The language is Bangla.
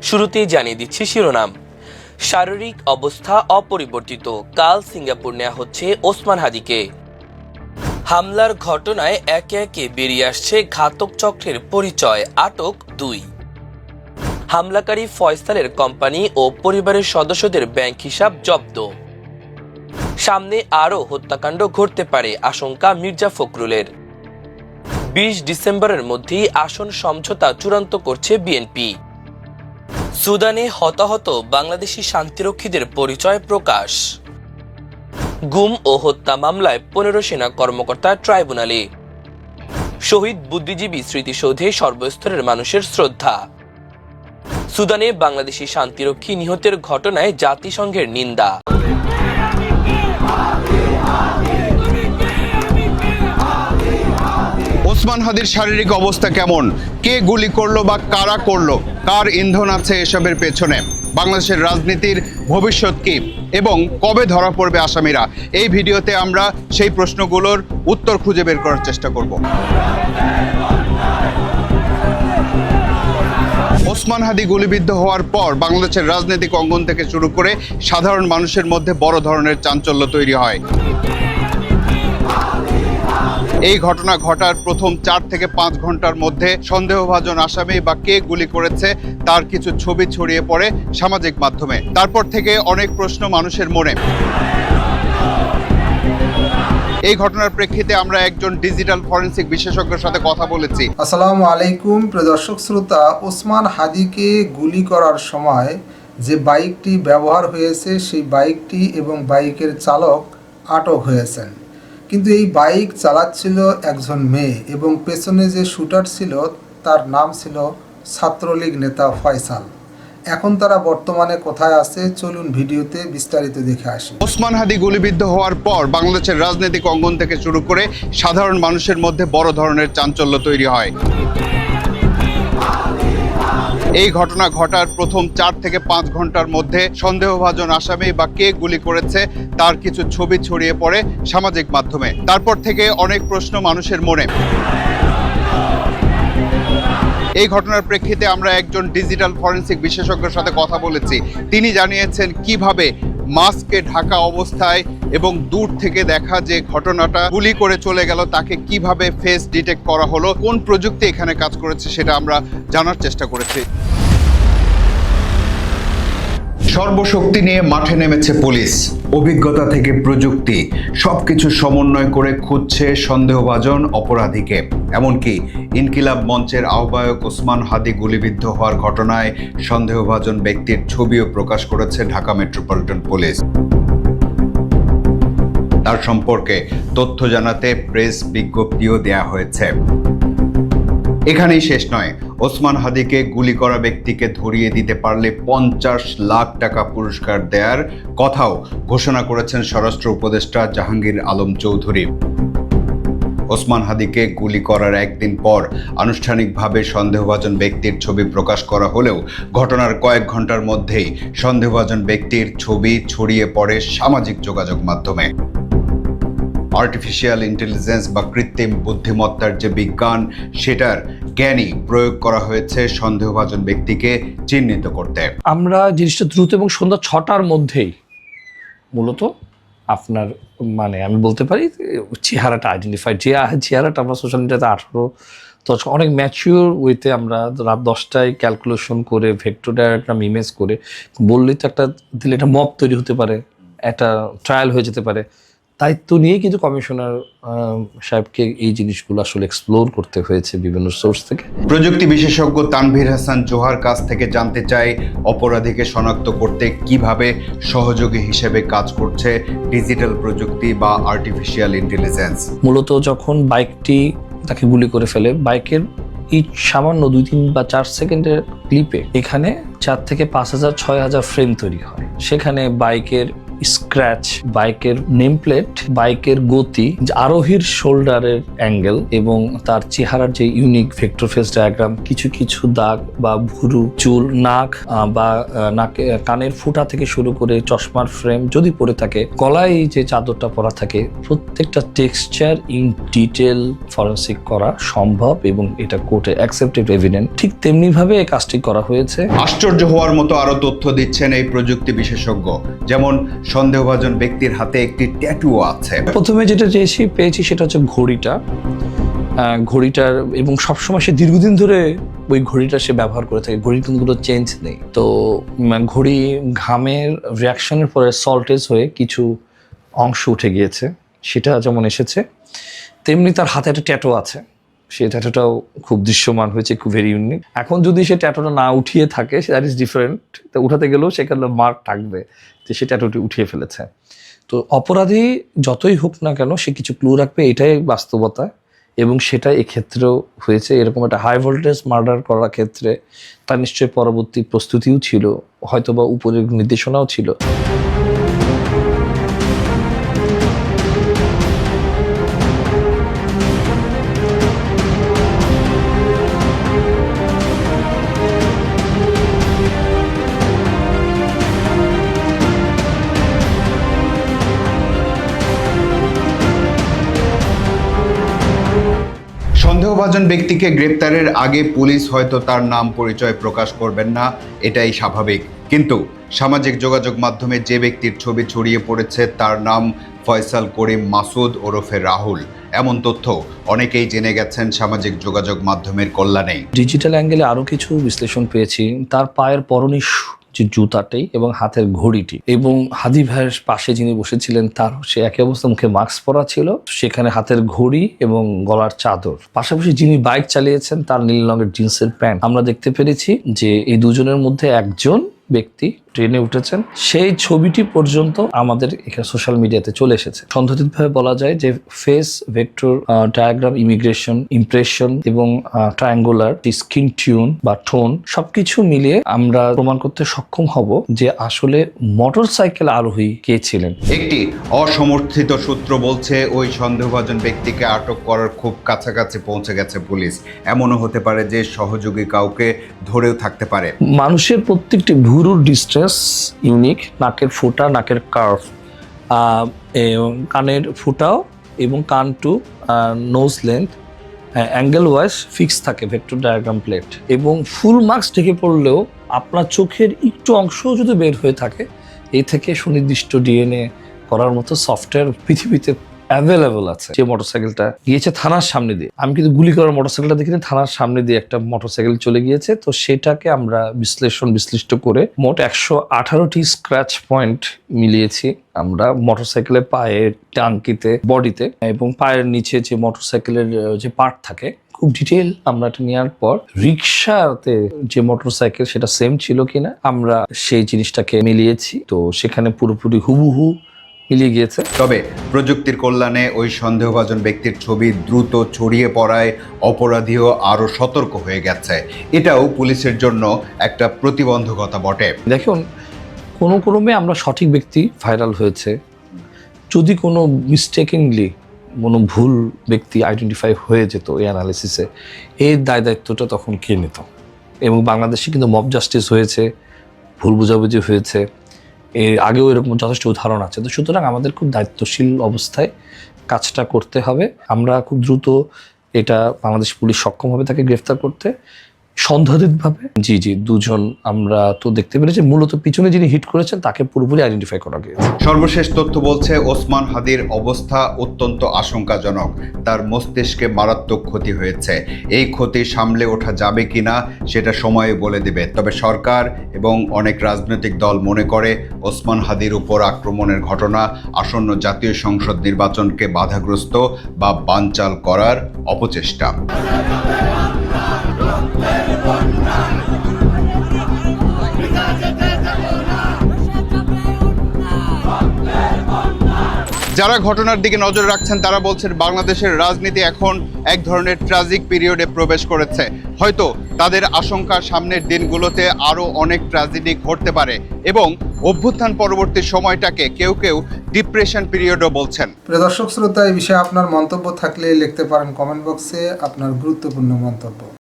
শুরুতেই জানিয়ে দিচ্ছি শিরোনাম। শারীরিক অবস্থা অপরিবর্তিত, কাল সিঙ্গাপুর নেওয়া হচ্ছে ওসমান হাদিকে। হামলার ঘটনায় একে একে বেরিয়ে আসছে ঘাতক চক্রের পরিচয়, আটক 2। হামলাকারী ফয়সালের কোম্পানি ও পরিবারের সদস্যদের ব্যাংক হিসাব জব্দ। সামনে আরও হত্যাকাণ্ড ঘটতে পারে আশঙ্কা মির্জা ফখরুলের। 20 ডিসেম্বরের মধ্যেই আসন সমঝোতা চূড়ান্ত করছে বিএনপি। সুদানে হতাহত বাংলাদেশি শান্তিরক্ষীদের পরিচয় প্রকাশ। গুম ও হত্যা মামলায় 15 সেনা কর্মকর্তা ট্রাইব্যুনালে। শহীদ বুদ্ধিজীবী স্মৃতিসৌধে সর্বস্তরের মানুষের শ্রদ্ধা। সুদানে বাংলাদেশি শান্তিরক্ষী নিহতের ঘটনায় জাতিসংঘের নিন্দা। ওসমান হাদির শারীরিক অবস্থা কেমন, কে গুলি করলো বা কারা করলো, কার ইন্ধন আছে এসবের পেছনে, বাংলাদেশের রাজনীতির ভবিষ্যৎ কি এবং কবে ধরা পড়বে আসামিরা, এই ভিডিওতে আমরা সেই প্রশ্নগুলোর উত্তর খুঁজে বের করার চেষ্টা করব। ওসমান হাদি গুলিবিদ্ধ হওয়ার পর বাংলাদেশের রাজনৈতিক অঙ্গন থেকে শুরু করে সাধারণ মানুষের মধ্যে বড় ধরনের চাঞ্চল্য তৈরি হয়। এই ঘটনা ঘটার প্রথম 4 থেকে 5 ঘন্টার মধ্যে সন্দেহভাজন আসামি বা কে গুলি করেছে তার কিছু ছবি ছড়িয়ে পড়ে সামাজিক মাধ্যমে। তারপর থেকে অনেক প্রশ্ন মানুষের মনে। এই ঘটনার প্রেক্ষিতে আমরা একজন ডিজিটাল ফরেনসিক বিশেষজ্ঞের সাথে কথা বলেছি। আসসালামু আলাইকুম প্রিয় দর্শক শ্রোতা, ওসমান হাদিকে গুলি করার সময় যে বাইকটি ব্যবহার হয়েছে সেই বাইকটি এবং বাইকের চালক আটক হয়েছেন, কিন্তু এই বাইক চালাচ্ছিল একজন মেয়ে এবং পেছনে যে শুটার ছিল তার নাম ছিল ছাত্রলীগ নেতা ফয়সাল। এখন তারা বর্তমানে কোথায় আছে চলুন ভিডিওতে বিস্তারিত দেখে আসি। ওসমান হাদি গুলিবিদ্ধ হওয়ার পর বাংলাদেশের রাজনৈতিক অঙ্গন থেকে শুরু করে সাধারণ মানুষের মধ্যে বড় ধরনের চাঞ্চল্য তৈরি হয়। এই ঘটনা ঘটার প্রথম 4 থেকে 5 ঘন্টার মধ্যে সন্দেহভাজন আসামি বা কে গুলি করেছে তার কিছু ছবি ছড়িয়ে পড়ে সামাজিক মাধ্যমে। তারপর থেকে অনেক প্রশ্ন মানুষের মনে। এই ঘটনার প্রেক্ষিতে আমরা একজন ডিজিটাল ফরেনসিক বিশেষজ্ঞের সাথে কথা বলেছি। তিনি জানিয়েছেন কিভাবে মাস্কে ঢাকা অবস্থায় এবং দূর থেকে দেখা যে ঘটনাটা গুলি করে চলে গেল তাকে কিভাবে ফেস ডিটেক্ট করা হলো, কোন প্রযুক্তি এখানে কাজ করেছে সেটা আমরা জানার চেষ্টা করেছি। সর্বশক্তি নিয়ে মাঠে নেমেছে পুলিশ। অভিজ্ঞতা থেকে প্রযুক্তি সবকিছু সমন্বয় করে খুঁজছে সন্দেহভাজন অপরাধীকে। এমনকি ইনকিলাব মঞ্চের আহ্বায়ক ওসমান হাদি গুলিবিদ্ধ হওয়ার ঘটনায় সন্দেহভাজন ব্যক্তির ছবিও প্রকাশ করেছে ঢাকা মেট্রোপলিটন পুলিশ। তার সম্পর্কে তথ্য জানাতে প্রেস বিজ্ঞপ্তিও দেয়া হয়েছে। এখানেই শেষ নয়, ওসমান হাদিকে গুলি করা ব্যক্তিকে ধরিয়ে দিতে পারলে 50 লাখ টাকা পুরস্কার দেওয়ার কথাও ঘোষণা করেছেন স্বরাষ্ট্র উপদেষ্টা জাহাঙ্গীর আলম চৌধুরী। ওসমান হাদিকে গুলি করার একদিন পর আনুষ্ঠানিকভাবে সন্দেহভাজন ব্যক্তির ছবি প্রকাশ করা হলেও ঘটনার কয়েক ঘন্টার মধ্যেই সন্দেহভাজন ব্যক্তির ছবি ছড়িয়ে পড়ে সামাজিক যোগাযোগ মাধ্যমে। আর্টিফিশিয়াল ইন্টেলিজেন্স বা কৃত্রিম বুদ্ধিমত্তার যে বিজ্ঞান, সেটার জ্ঞানই প্রয়োগ করা হয়েছে সন্দেহভাজন ব্যক্তিকে চিহ্নিত করতে। আমরা জিনিসটা দ্রুত এবং সন্ধ্যা 6টার মধ্যেই মূলত আপনার আমি বলতে পারি চেহারাটা আইডেন্টিফাইড, যে চেহারাটা আমরা সোশ্যাল মিডিয়াতে 18 অনেক ম্যাচিওর ওয়েতে আমরা রাত 10টায় ক্যালকুলেশন করে ভেক্টর ডায়াগ্রাম ইমেজ করে বললেই তো একটা দিলে একটা মব তৈরি হতে পারে, একটা ট্রায়াল হয়ে যেতে পারে। দায়িত্ব নিয়ে কিন্তু কমিশনার সাহেবকে এই জিনিসগুলো আসলে এক্সপ্লোর করতে হয়েছে বিভিন্ন সোর্স থেকে। প্রযুক্তি বিশেষজ্ঞ তানভীর হাসান জোহার কাছ থেকে জানতে চাই অপরাধীকে শনাক্ত করতে কিভাবে সহযোগী হিসেবে কাজ করছে ডিজিটাল প্রযুক্তি বা আর্টিফিশিয়াল ইন্টেলিজেন্স। মূলত যখন বাইকটি তাকে গুলি করে ফেলে, বাইকের এই সামান্য 2-3 বা 4 সেকেন্ডের ক্লিপে এখানে 4 থেকে 5,000 6,000 ফ্রেম তৈরি হয়। সেখানে বাইকের স্ক্র্যাচ, বাইকের নেম প্লেট, বাইকের গতি, আরোহীর শোল্ডারের অ্যাঙ্গেল এবং তার চেহারার যে ইউনিক ভেক্টর ফেস ডায়াগ্রাম, কিছু কিছু দাগ বা ভুরু, চুল, নাক বা নাকে কানের ফুটা থেকে শুরু করে চশমার ফ্রেম যদি পরে থাকে, গলায় যে চাদরটা পরা থাকে, প্রত্যেকটা টেক্সচার ইন ডিটেল ফরেনসিক করা সম্ভব এবং এটা কোর্টে অ্যাকসেপ্টেড এভিডেন্ট। ঠিক তেমনি ভাবে এই কাজটি করা হয়েছে। আশ্চর্য হওয়ার মতো আরো তথ্য দিচ্ছেন এই প্রযুক্তি বিশেষজ্ঞ, যেমন সন্দেহভাজন ব্যক্তির হাতে একটি ট্যাটু আছে। প্রথমে যেটা পেয়েছি সেটা হচ্ছে ঘড়িটার এবং সবসময় সে দীর্ঘদিন ধরে ওই ঘড়িটা সে ব্যবহার করে থাকে, ঘড়ির কিন্তু কোনো চেঞ্জ নেই। তো ঘড়ি ঘামের রিয়াকশনের পরে সল্টেজ হয়ে কিছু অংশ উঠে গিয়েছে, সেটা যেমন এসেছে, তেমনি তার হাতে একটা ট্যাটু আছে। সেই ট্যাটুটাও খুব দৃশ্যমান হয়েছে, খুব ভেরি ইউনিক। এখন যদি সে ট্যাটুটা না উঠিয়ে থাকে, দ্যাট ইজ ডিফারেন্ট। তা উঠাতে গেলেও সেখানে মার্ক থাকবে যে সে ট্যাটুটি উঠিয়ে ফেলেছে। তো অপরাধী যতই হোক না কেন, সে কিছু ক্লু রাখবে, এটাই বাস্তবতা। এবং সেটা এক্ষেত্রেও হয়েছে। এরকম একটা হাই ভোল্টেজ মার্ডার করার ক্ষেত্রে তার নিশ্চয়ই পরবর্তী প্রস্তুতিও ছিল, হয়তোবা উপরের নির্দেশনাও ছিল। সন্দেহভাজন ব্যক্তিকে গ্রেপ্তারের আগে পুলিশ হয়তো তার নাম পরিচয় প্রকাশ করবেন না, এটাই স্বাভাবিক। কিন্তু সামাজিক যোগাযোগ মাধ্যমে যে ব্যক্তির ছবি ছড়িয়ে পড়েছে তার নাম ফয়সাল করিম মাসুদ ওরফে রাহুল, এমন তথ্য অনেকেই জেনে গেছেন সামাজিক যোগাযোগ মাধ্যমের কল্যাণে। ডিজিটাল অ্যাঙ্গেলে আরো কিছু বিশ্লেষণ পেয়েছি। তার পায়ের পরনে যে জুতাটি এবং হাতের ঘড়িটি, এবং হাদি ভাইয়ের পাশে যিনি বসেছিলেন তার সে একই অবস্থা, মুখে মাস্ক পরা ছিল, সেখানে হাতের ঘড়ি এবং গলার চাদর। পাশাপাশি যিনি বাইক চালিয়েছেন তার নীল রঙের জিন্সের প্যান্ট। আমরা দেখতে পেরেছি যে এই দুজনের মধ্যে একজন ব্যক্তি ট্রেনে উঠেছেন, সেই ছবিটি পর্যন্ত আমাদের এখানে সোশ্যাল মিডিয়াতে চলে এসেছে। সন্দেহিতভাবে বলা যায় যে face vector diagram, immigration, impression এবং ট্রায়াঙ্গুলার স্কিন টিউন বা টোন সবকিছু মিলিয়ে আমরা প্রমাণ করতে সক্ষম হব যে আসলে মোটরসাইকেল আরোহী কে ছিলেন। একটি অসমর্থিত সূত্র বলছে ওই সন্দেহভাজন ব্যক্তিকে আটক করার খুব কাছাকাছি পৌঁছে গেছে পুলিশ। এমনও হতে পারে যে সহযোগী কাউকে ধরেও থাকতে পারে। মানুষের প্রত্যেকটি ভুরুর ডিস্টেন্স ইউনিক, নাকের ফুটা, নাকের কার্ভ, কানের ফুটাও এবং কান to nose length angle wise fix থাকে ভেক্টর ডায়াগ্রাম প্লেট। এবং ফুল মার্কস ঢেকে পড়লেও আপনার চোখের একটু অংশও যদি বের হয়ে থাকে, এই থেকে সুনির্দিষ্ট ডিএনএ করার মতো সফটওয়্যার পৃথিবীতে অ্যাভেলেবল আছে। যে মোটরসাইকেলটা গিয়েছে থানার সামনে দিয়ে, আমি কিন্তু গুলি করার মোটরসাইকেলটা দেখিনি, থানার সামনে দিয়ে একটা মোটরসাইকেল চলে গিয়েছে। তো সেটাকে আমরা বিশ্লিষ্ট করে মোট 118টি স্ক্র্যাচ পয়েন্ট মিলিয়েছি আমরা মোটরসাইকেলের পায়ের টাঙ্কিতে, বডিতে এবং পায়ের নিচে যে মোটরসাইকেলের যে পার্ট থাকে, খুব ডিটেল আমরা এটা নেওয়ার পর রিক্সাতে যে মোটরসাইকেল সেটা সেম ছিল কিনা আমরা সেই জিনিসটাকে মিলিয়েছি। তো সেখানে পুরোপুরি হুবহু মিলিয়ে গিয়েছে। তবে প্রযুক্তির কল্যাণে ওই সন্দেহভাজন ব্যক্তির ছবি দ্রুত ছড়িয়ে পড়ায় অপরাধীও আরো সতর্ক হয়ে গেছে। এটাও পুলিশের জন্য একটা প্রতিবন্ধকতা বটে। দেখুন, কোনো ক্রমে আমরা সঠিক ব্যক্তি ভাইরাল হয়েছে, যদি কোনো মিস্টেকিংলি কোনো ভুল ব্যক্তি আইডেন্টিফাই হয়ে যেত এই অ্যানালিসিসে, এর দায়িত্বটা তখন কে নিত? এবং বাংলাদেশে কিন্তু মব জাস্টিস হয়েছে, ভুল বোঝাবুঝি হয়েছে, এর আগেও এরকম যথেষ্ট উদাহরণ আছে। তো সুতরাং আমাদের খুব দায়িত্বশীল অবস্থায় কাজটা করতে হবে। আমরা খুব দ্রুত এটা বাংলাদেশ পুলিশ সক্ষম হবে তাকে গ্রেফতার করতে সন্দেহাতীতভাবে। জি দুজন আমরা তো দেখতে পেরেছি, মূলত পিছনে যিনি হিট করেছেন তাকে পুরোপুরি আইডেন্টিফাই করা গিয়েছে। সর্বশেষ তথ্য বলছে ওসমান হাদির অবস্থা অত্যন্ত আশঙ্কাজনক, তার মস্তিষ্কে মারাত্মক ক্ষতি হয়েছে। এই ক্ষতি সামলে ওঠা যাবে কিনা সেটা সময়ে বলে দেবে। তবে সরকার এবং অনেক রাজনৈতিক দল মনে করে ওসমান হাদির উপর আক্রমণের ঘটনা আসন্ন জাতীয় সংসদ নির্বাচনকে বাধাগ্রস্ত বা বানচাল করার অপচেষ্টা। যারা ঘটনার দিকে নজর রাখছেন তারা বলছেন বাংলাদেশের রাজনীতি এখন এক ধরনের ট্র্যাজিক পিরিয়ডে প্রবেশ করেছে। হয়তো তাদের আশঙ্কা সামনের দিনগুলোতে আরও অনেক ট্র্যাজেডি ঘটতে পারে এবং অভ্যুত্থান পরবর্তী সময়টাকে কেউ কেউ ডিপ্রেশন পিরিয়ডও বলছেন। প্রিয় দর্শক শ্রোতা, এই বিষয়ে আপনার মন্তব্য থাকলে লিখতে পারেন কমেন্ট বক্সে আপনার গুরুত্বপূর্ণ মন্তব্য।